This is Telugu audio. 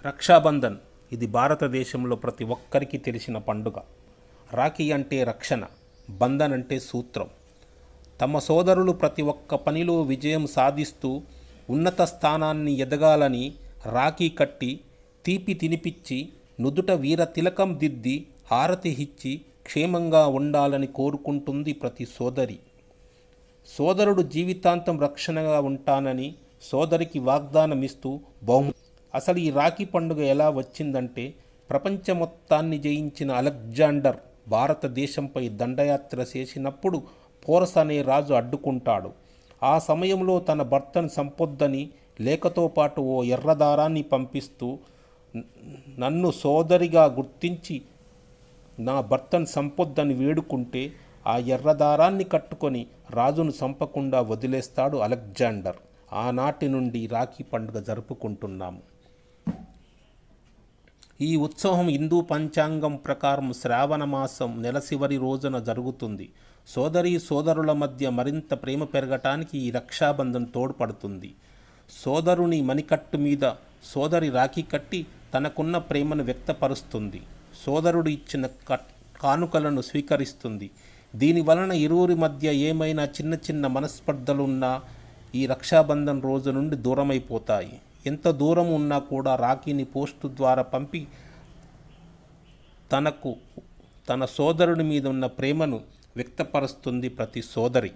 రక్షాబంధన్ ఇది భారతదేశంలో ప్రతి ఒక్కరికి తెలిసిన పండుగ. రాఖీ అంటే రక్షణ, బంధన్ అంటే సూత్రం. తమ సోదరులు ప్రతి ఒక్క పనిలో విజయం సాధిస్తూ ఉన్నత స్థానాన్ని ఎదగాలని రాఖీ కట్టి తీపి తినిపించి నుదుట వీర తిలకం దిద్ది హారతి ఇచ్చి క్షేమంగా ఉండాలని కోరుకుంటుంది ప్రతి సోదరి. సోదరుడు జీవితాంతం రక్షణగా ఉంటానని సోదరికి వాగ్దానం ఇస్తూ అసలు ఈ రాఖీ పండుగ ఎలా వచ్చిందంటే, ప్రపంచ మొత్తాన్ని జయించిన అలెగ్జాండర్ భారతదేశంపై దండయాత్ర చేసినప్పుడు పోరస్ అనే రాజు అడ్డుకుంటాడు. ఆ సమయంలో తన భర్తను సంపొద్దని లేఖతో పాటు ఓ ఎర్రదారాన్ని పంపిస్తూ, నన్ను సోదరిగా గుర్తించి నా భర్తను సంపొద్దని వేడుకుంటే ఆ ఎర్రదారాన్ని కట్టుకొని రాజును చంపకుండా వదిలేస్తాడు అలెగ్జాండర్. ఆనాటి నుండి రాఖీ పండుగ జరుపుకుంటున్నాము. ఈ ఉత్సవం హిందూ పంచాంగం ప్రకారం శ్రావణ మాసం నెల చివరి రోజున జరుగుతుంది. సోదరీ సోదరుల మధ్య మరింత ప్రేమ పెరగటానికి ఈ రక్షాబంధన్ తోడ్పడుతుంది. సోదరుని మణికట్టు మీద సోదరి రాఖీ కట్టి తనకున్న ప్రేమను వ్యక్తపరుస్తుంది. సోదరుడు ఇచ్చిన కానుకలను స్వీకరిస్తుంది. దీని వలన ఇరువురి మధ్య ఏమైనా చిన్న చిన్న మనస్పర్ధలున్నా ఈ రక్షాబంధన్ రోజు నుండి దూరమైపోతాయి. ఎంత దూరం ఉన్నా కూడా రాఖీని పోస్టు ద్వారా పంపి తన సోదరుడి మీద ఉన్న ప్రేమను వ్యక్తపరుస్తుంది ప్రతి సోదరి.